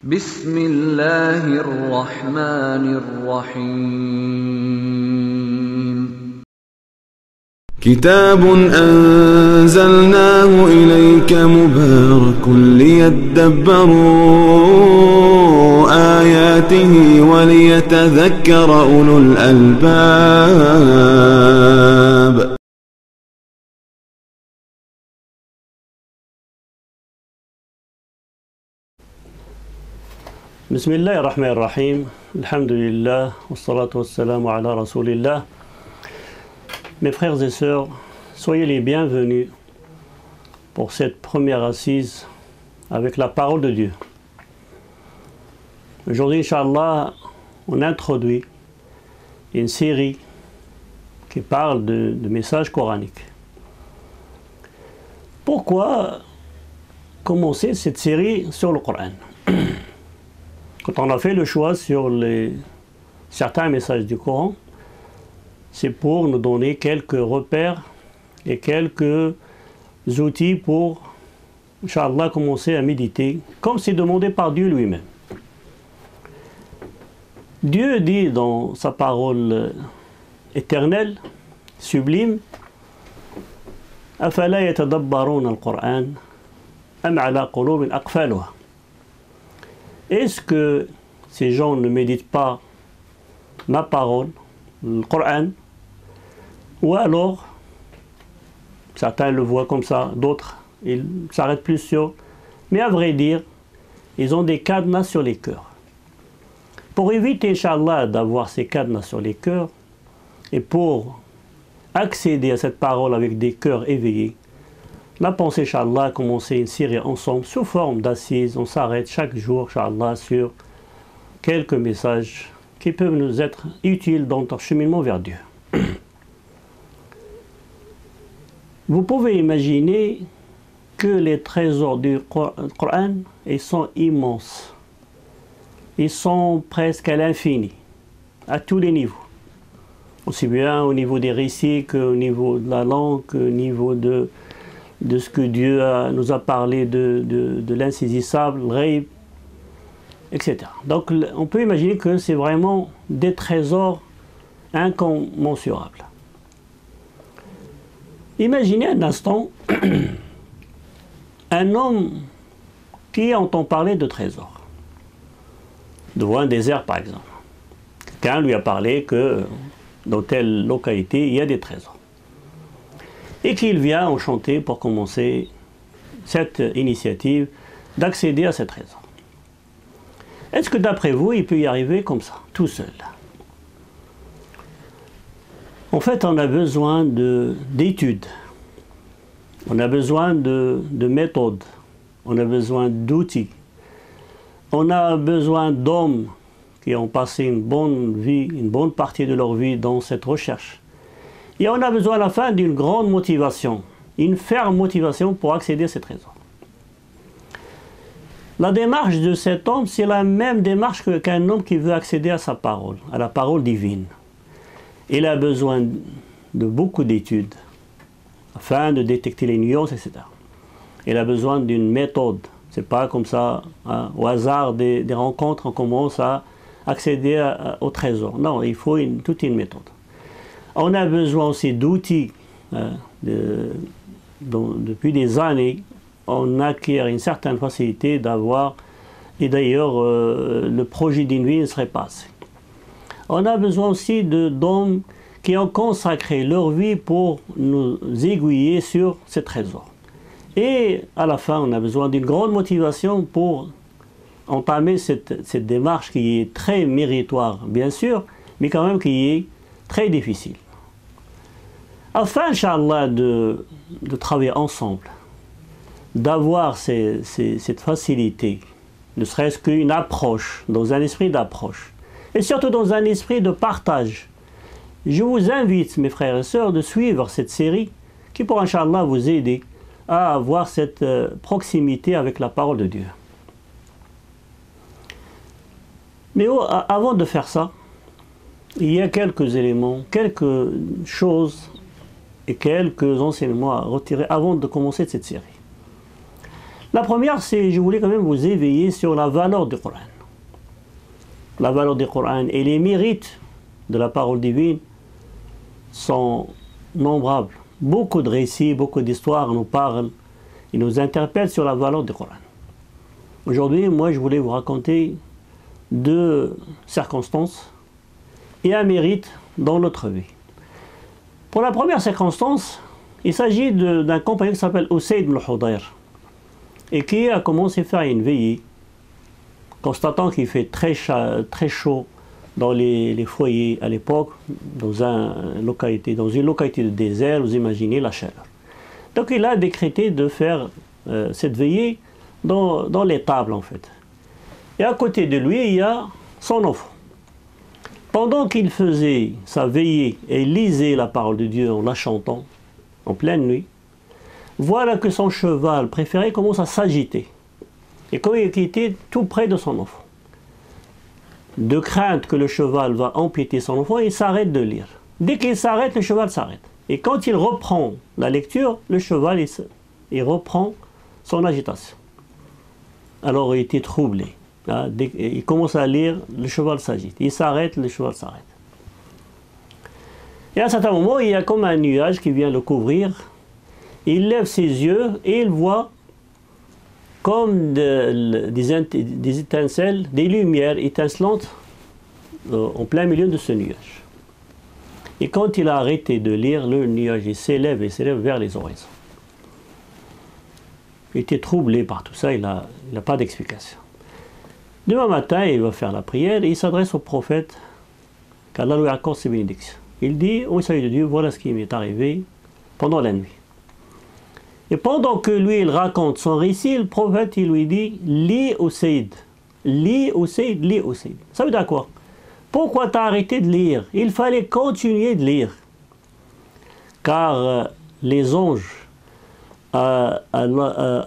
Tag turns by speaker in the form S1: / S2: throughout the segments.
S1: بسم الله الرحمن الرحيم
S2: كتاب أنزلناه إليك مبارك ليدبروا آياته وليتذكر أولو الألباب.
S3: بسم الله الرحمن الرحيم. الحمد لله والصلاة والسلام على رسول الله. Mes frères et sœurs, soyez les bienvenus pour cette première assise avec la parole de Dieu. Aujourd'hui, Inch'Allah, on introduit une série qui parle de messages coraniques. Pourquoi commencer cette série sur le Coran? Quand on a fait le choix sur certains messages du Coran, c'est pour nous donner quelques repères et quelques outils pour, Inch'Allah, commencer à méditer, comme c'est demandé par Dieu lui-même. Dieu dit dans sa parole éternelle, sublime, « Afala yatadabbaruna al-Qur'an, am ala qulubin aqfaluha » Est-ce que ces gens ne méditent pas ma parole, le Coran, ou alors, certains le voient comme ça, d'autres, ils s'arrêtent plus sur, mais à vrai dire, ils ont des cadenas sur les cœurs. Pour éviter, Inch'Allah, d'avoir ces cadenas sur les cœurs, et pour accéder à cette parole avec des cœurs éveillés, on a pensé, Inch'Allah, à commencer une série ensemble sous forme d'assises. On s'arrête chaque jour, Inch'Allah, sur quelques messages qui peuvent nous être utiles dans notre cheminement vers Dieu. Vous pouvez imaginer que les trésors du Coran, ils sont immenses. Ils sont presque à l'infini, à tous les niveaux. Aussi bien au niveau des récits qu'au niveau de la langue, qu'au niveau de ce que Dieu nous a parlé de l'insaisissable, le ghaib, etc. Donc on peut imaginer que c'est vraiment des trésors incommensurables. Imaginez un instant un homme qui entend parler de trésors, devant un désert par exemple. Quelqu'un lui a parlé que dans telle localité il y a des trésors. Et qu'il vient enchanté pour commencer cette initiative d'accéder à ces trésors. Est-ce que d'après vous, il peut y arriver comme ça, tout seul? En fait, on a besoin d'études, on a besoin de méthodes, on a besoin d'outils, on a besoin d'hommes qui ont passé une bonne vie, une bonne partie de leur vie dans cette recherche. Et on a besoin à la fin d'une grande motivation, une ferme motivation pour accéder à ces trésors. La démarche de cet homme, c'est la même démarche qu'un homme qui veut accéder à sa parole, à la parole divine. Il a besoin de beaucoup d'études afin de détecter les nuances, etc. Il a besoin d'une méthode. C'est pas comme ça, hein, au hasard des rencontres, on commence à accéder au trésor. Non, il faut toute une méthode. On a besoin aussi d'outils. Depuis des années, on acquiert une certaine facilité d'avoir, et d'ailleurs le projet d'une vie ne serait pas assez. On a besoin aussi d'hommes qui ont consacré leur vie pour nous aiguiller sur ces trésors. Et à la fin, on a besoin d'une grande motivation pour entamer cette démarche qui est très méritoire, bien sûr, mais quand même qui est très difficile. Afin, Inch'Allah, de travailler ensemble, d'avoir cette facilité, ne serait-ce qu'une approche, dans un esprit d'approche, et surtout dans un esprit de partage, je vous invite, mes frères et sœurs, de suivre cette série qui pourra, Inch'Allah, vous aider à avoir cette proximité avec la parole de Dieu. Mais avant de faire ça, il y a quelques éléments, quelques choses et quelques enseignements à retirer avant de commencer cette série. La première, c'est je voulais quand même vous éveiller sur la valeur du Coran. La valeur du Coran et les mérites de la parole divine sont nombrables. Beaucoup de récits, beaucoup d'histoires nous parlent et nous interpellent sur la valeur du Coran. Aujourd'hui, moi, je voulais vous raconter 2 circonstances et un mérite dans notre vie. Pour la première circonstance, il s'agit d'un compagnon qui s'appelle Usayd ibn Hudayr et qui a commencé à faire une veillée, constatant qu'il fait très chaud dans les foyers à l'époque, dans une localité de désert, vous imaginez la chaleur. Donc il a décrété de faire cette veillée dans l'étable en fait. Et à côté de lui, il y a son enfant. Pendant qu'il faisait sa veillée et lisait la parole de Dieu en la chantant, en pleine nuit, voilà que son cheval préféré commence à s'agiter. Et comme il était tout près de son enfant, de crainte que le cheval va empiéter son enfant, il s'arrête de lire. Dès qu'il s'arrête, le cheval s'arrête. Et quand il reprend la lecture, le cheval il reprend son agitation. Alors il était troublé. Dès qu'il commence à lire, le cheval s'agite. Il s'arrête, le cheval s'arrête. Et à un certain moment, il y a comme un nuage qui vient le couvrir. Il lève ses yeux et il voit comme des étincelles, des lumières étincelantes en plein milieu de ce nuage. Et quand il a arrêté de lire, le nuage s'élève vers les horizons. Il était troublé par tout ça, il n'a pas d'explication. Demain matin, il va faire la prière et il s'adresse au prophète, qu'Allah lui accorde ses bénédictions. Il dit, au salut de Dieu, voilà ce qui m'est arrivé pendant la nuit. Et pendant que lui, il raconte son récit, le prophète, il lui dit, lis au Saïd. Lis au Saïd, lis au Saïd. Ça veut dire quoi? Pourquoi tu as arrêté de lire? Il fallait continuer de lire. Car les anges, à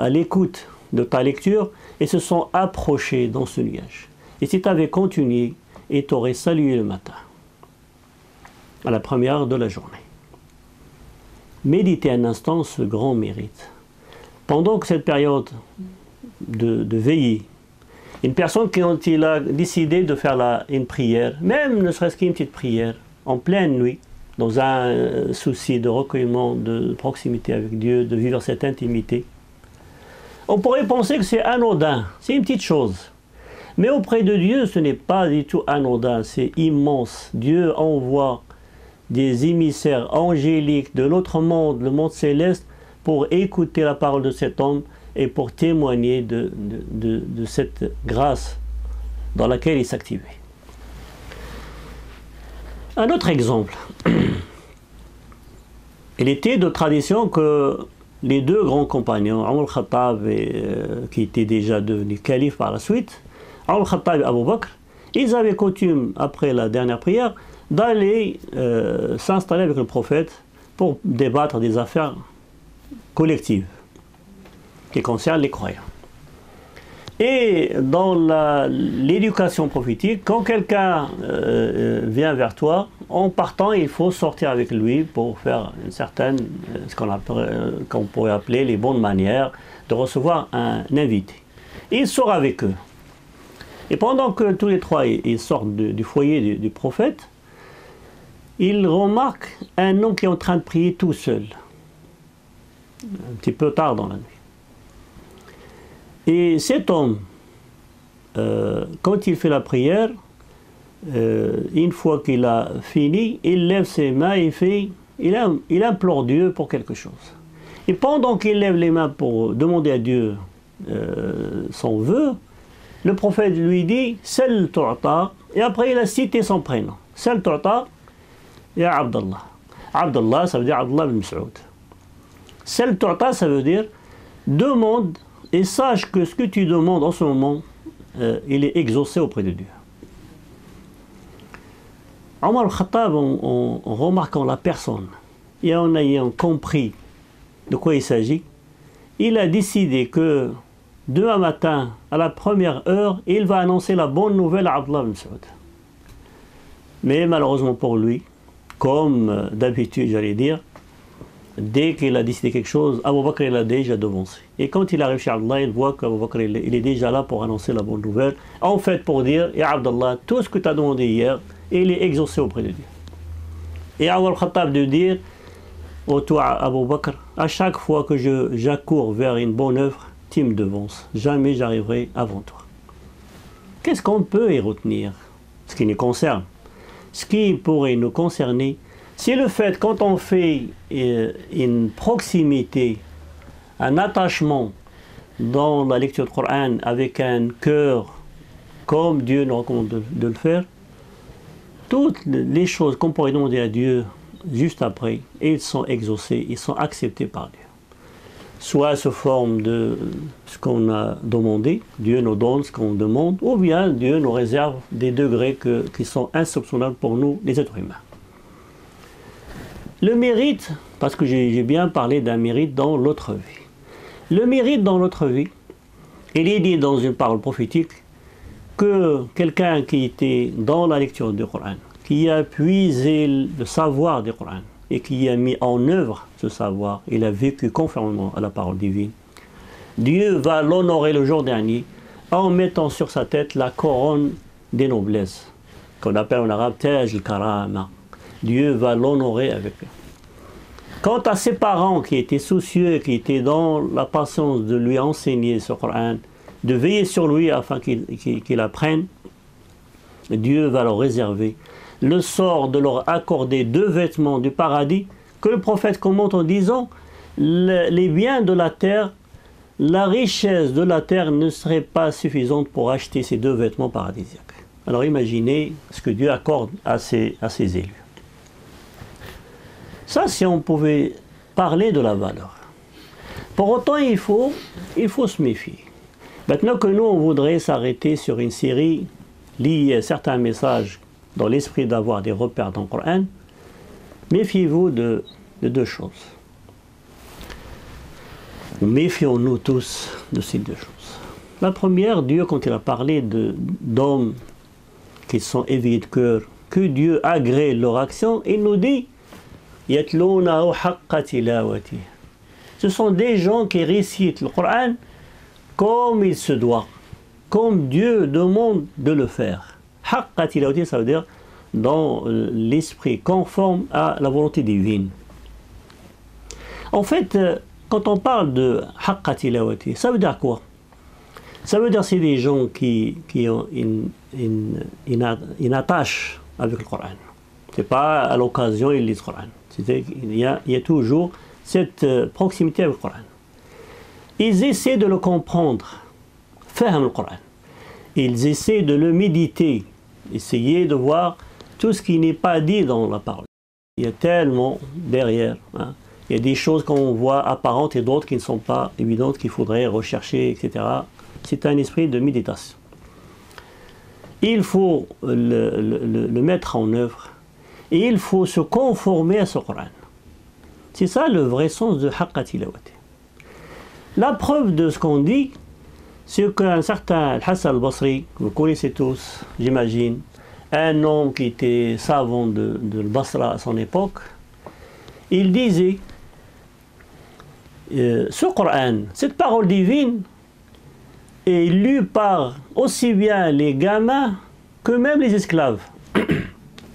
S3: l'écoute de ta lecture, ils se sont approchés dans ce nuage. Et si tu avais continué, ils t'auraient salué le matin, à la première heure de la journée. Méditez un instant ce grand mérite. Pendant que cette période de veillée, une personne quand il a décidé de faire une prière, même ne serait-ce qu'une petite prière, en pleine nuit, dans un souci de recueillement, de proximité avec Dieu, de vivre cette intimité, on pourrait penser que c'est anodin, c'est une petite chose. Mais auprès de Dieu, ce n'est pas du tout anodin, c'est immense. Dieu envoie des émissaires angéliques de l'autre monde, le monde céleste, pour écouter la parole de cet homme et pour témoigner de cette grâce dans laquelle il s'activait. Un autre exemple. Il était de tradition que les 2 grands compagnons, Omar al-Khattab, qui était déjà devenu calife par la suite, Omar al-Khattab et Abu Bakr, ils avaient coutume, après la dernière prière, d'aller s'installer avec le prophète pour débattre des affaires collectives qui concernent les croyants. Et dans l'éducation prophétique, quand quelqu'un vient vers toi, en partant, il faut sortir avec lui pour faire une certaine, ce qu'on pourrait appeler les bonnes manières de recevoir un invité. Et il sort avec eux. Et pendant que tous les 3 ils sortent du foyer du prophète, il remarque un homme qui est en train de prier tout seul, un petit peu tard dans la nuit. Et cet homme, quand il fait la prière, une fois qu'il a fini, il lève ses mains et il implore Dieu pour quelque chose. Et pendant qu'il lève les mains pour demander à Dieu son vœu, le prophète lui dit « Sel tu'ta » et après il a cité son prénom. « Sel tu'ta » Ya Abdallah. Abdallah, ça veut dire Abdallah ibn Mas'ud. Sel tu'ta, ça veut dire demande et sache que ce que tu demandes en ce moment, il est exaucé auprès de Dieu. Omar al-Khattab, en remarquant la personne et en ayant compris de quoi il s'agit, il a décidé que demain matin, à la première heure, il va annoncer la bonne nouvelle à Abdallah ibn Mas'ud. Mais malheureusement pour lui, comme d'habitude j'allais dire, dès qu'il a décidé quelque chose, Abu Bakr il a déjà devancé. Et quand il arrive chez Allah, il voit qu'Abu Bakr il est déjà là pour annoncer la bonne nouvelle. En fait, pour dire, Ya Abdallah, tout ce que tu as demandé hier, il est exaucé auprès de Dieu. Et Omar al-Khattab de dire, autour à Abu Bakr, à chaque fois que j'accours vers une bonne œuvre, tu me devances. Jamais j'arriverai avant toi. Qu'est-ce qu'on peut y retenir? Ce qui nous concerne. Ce qui pourrait nous concerner, c'est le fait quand on fait une proximité, un attachement dans la lecture du Coran avec un cœur comme Dieu nous recommande de le faire, toutes les choses qu'on pourrait demander à Dieu juste après, ils sont exaucés, ils sont acceptés par Dieu. Soit sous forme de ce qu'on a demandé, Dieu nous donne ce qu'on demande, ou bien Dieu nous réserve des degrés qui sont insoupçonnables pour nous, les êtres humains. Le mérite, parce que j'ai bien parlé d'un mérite dans l'autre vie. Le mérite dans l'autre vie, il est dit dans une parole prophétique que quelqu'un qui était dans la lecture du Coran, qui a puisé le savoir du Coran et qui a mis en œuvre ce savoir, il a vécu conformément à la parole divine, Dieu va l'honorer le jour dernier en mettant sur sa tête la couronne des noblesses, qu'on appelle en arabe Taj al-Karama. Dieu va l'honorer avec lui. Quant à ses parents qui étaient soucieux, qui étaient dans la patience de lui enseigner ce Coran, de veiller sur lui afin qu'il apprenne, Dieu va leur réserver le sort de leur accorder 2 vêtements du paradis que le prophète commente en disant les biens de la terre, la richesse de la terre ne serait pas suffisante pour acheter ces 2 vêtements paradisiaques. Alors imaginez ce que Dieu accorde à ses élus. Ça, si on pouvait parler de la valeur. Pour autant, il faut se méfier. Maintenant que nous, on voudrait s'arrêter sur une série liée à certains messages dans l'esprit d'avoir des repères dans le Coran, méfiez-vous de 2 choses. Méfions-nous tous de ces 2 choses. La première, Dieu, quand il a parlé d'hommes qui sont éveillés de cœur, que Dieu agrée leur action, il nous dit يَتْلُونَهُ حَقَّ تِلَاوَتِهِ. Ce sont des gens qui récitent le Coran comme il se doit, comme Dieu demande de le faire. Haqqa tilawati, ça veut dire dans l'esprit conforme à la volonté divine. En fait, quand on parle de haqqa tilawati, ça veut dire quoi? Ça veut dire c'est des gens qui ont une attache avec le Coran. C'est pas à l'occasion ils lisent le Coran. Il y a toujours cette proximité avec le Coran. Ils essaient de le comprendre, fahm le Coran. Ils essaient de le méditer, essayer de voir tout ce qui n'est pas dit dans la parole. Il y a tellement derrière. Hein. Il y a des choses qu'on voit apparentes et d'autres qui ne sont pas évidentes, qu'il faudrait rechercher, etc. C'est un esprit de méditation. Il faut le mettre en œuvre et il faut se conformer à ce Coran. C'est ça le vrai sens de haqqa tilawati. La preuve de ce qu'on dit, c'est qu'un certain Hassan al-Basri, vous connaissez tous, j'imagine, un homme qui était savant de Basra à son époque, il disait ce Coran, cette parole divine, est lue par aussi bien les gamins que même les esclaves.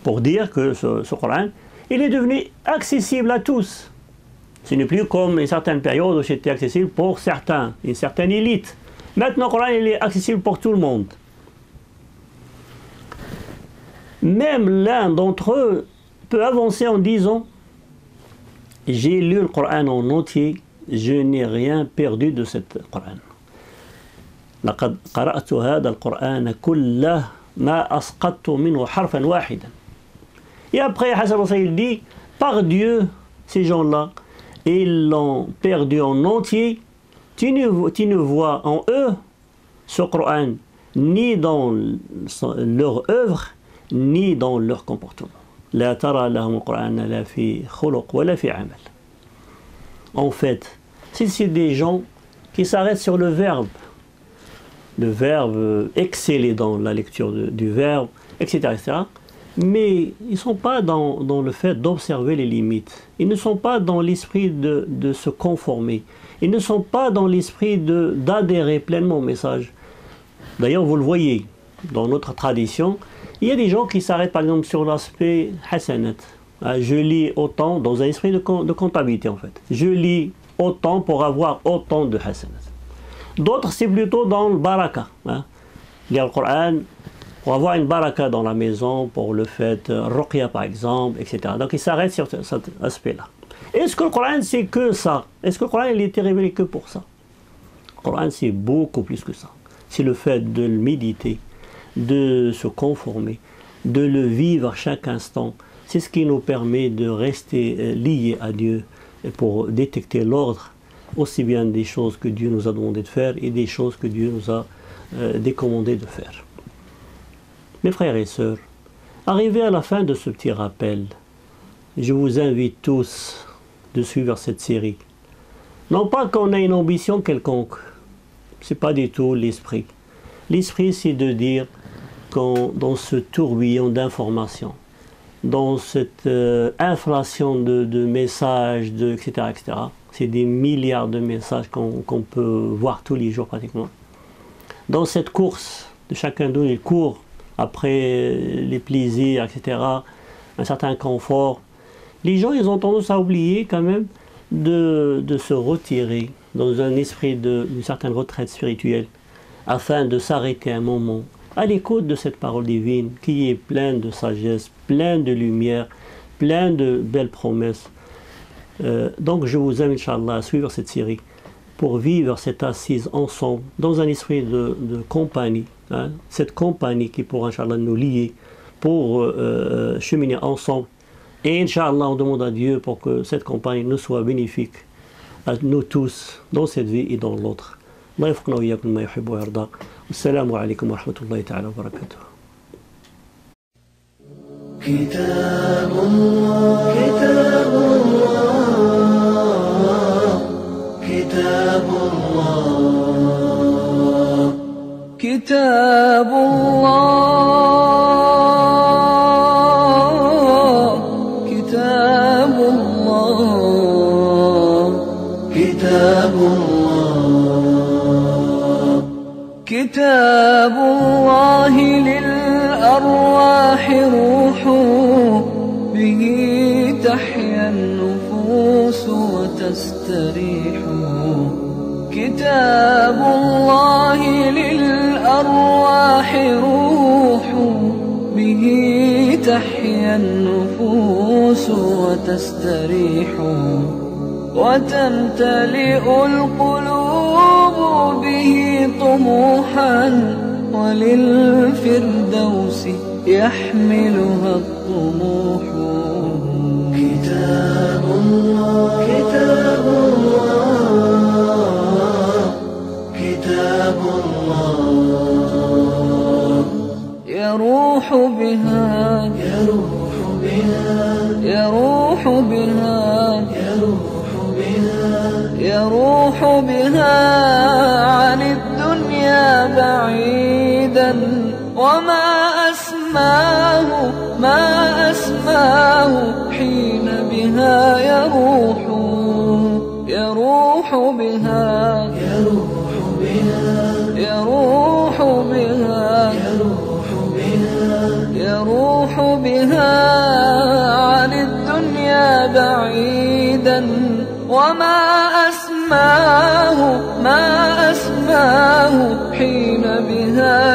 S3: Pour dire que ce Coran, il est devenu accessible à tous. Ce n'est plus comme une certaine période où c'était accessible pour certains, une certaine élite. Maintenant, le Coran, il est accessible pour tout le monde. Même l'un d'entre eux peut avancer en disant « J'ai lu le Coran en entier, je n'ai rien perdu de ce Coran. » لقد قرأت هذا القرآن كله ما أسقطت منه حرفا واحدا. Et après, Hassan al-Basri dit, par Dieu, ces gens-là, ils l'ont perdu en entier. Tu ne vois en eux ce Coran ni dans leur œuvre, ni dans leur comportement. لا ترى لهم القرآن لا في خلق ولا في عمل. En fait, c'est des gens qui s'arrêtent sur le verbe exceller dans la lecture du verbe, etc., etc., mais ils ne sont pas dans le fait d'observer les limites. Ils ne sont pas dans l'esprit de se conformer. Ils ne sont pas dans l'esprit d'adhérer pleinement au message. D'ailleurs, vous le voyez, dans notre tradition, il y a des gens qui s'arrêtent par exemple sur l'aspect hasanat. Je lis autant, dans un esprit de comptabilité en fait. Je lis autant pour avoir autant de hasanat. D'autres, c'est plutôt dans le baraka. Lire le Coran, pour avoir une baraka dans la maison, pour le fait ruqya par exemple, etc. Donc ils s'arrêtent sur cet aspect-là. Est-ce que le Coran c'est que ça? Est-ce que le Coran il a été révélé que pour ça? Le Coran c'est beaucoup plus que ça. C'est le fait de le méditer, de se conformer, de le vivre à chaque instant. C'est ce qui nous permet de rester liés à Dieu pour détecter l'ordre, aussi bien des choses que Dieu nous a demandé de faire et des choses que Dieu nous a décommandé de faire. Mes frères et sœurs, arrivé à la fin de ce petit rappel, je vous invite tous de suivre cette série. Non pas qu'on ait une ambition quelconque, ce n'est pas du tout l'esprit. L'esprit, c'est de dire qu'on, dans ce tourbillon d'informations, dans cette inflation de messages, etc., c'est des milliards de messages qu'on peut voir tous les jours pratiquement. Dans cette course, de chacun d'eux, il court après les plaisirs, etc., un certain confort. Les gens, ils ont tendance à oublier quand même de se retirer dans un esprit d'une certaine retraite spirituelle, afin de s'arrêter un moment à l'écoute de cette parole divine qui est pleine de sagesse, pleine de lumière, pleine de belles promesses. Donc je vous invite, Inch'Allah, à suivre cette série pour vivre cette assise ensemble dans un esprit de compagnie, cette compagnie qui pourra, Inch'Allah, nous lier pour cheminer ensemble. Et Inch'Allah, on demande à Dieu pour que cette compagnie nous soit bénéfique à nous tous dans cette vie et dans l'autre. الله يوفقنا وإياكم ما يحب ويرضى. والسلام عليكم ورحمة الله تعالى وبركاته.
S4: كتاب الله كتاب الله كتاب الله كتاب الله كتاب الله كتاب الله كتاب الله للأرواح روح به تحيا النفوس وتستريح كتاب الله للأرواح روح به تحيا النفوس وتستريح وتمتلئ القلوب به طموحا وللفردوس يحملها الطموح كتاب الله كتاب الله كتاب الله يروح بها يروح بها يروح بها يروح بها يروح بها عن الدنيا بعيدا وما أسماه حين بها يروح يروح بها يروح بها يروح بها يروح بها يروح بها عن الدنيا بعيدا وما أسماه حين بها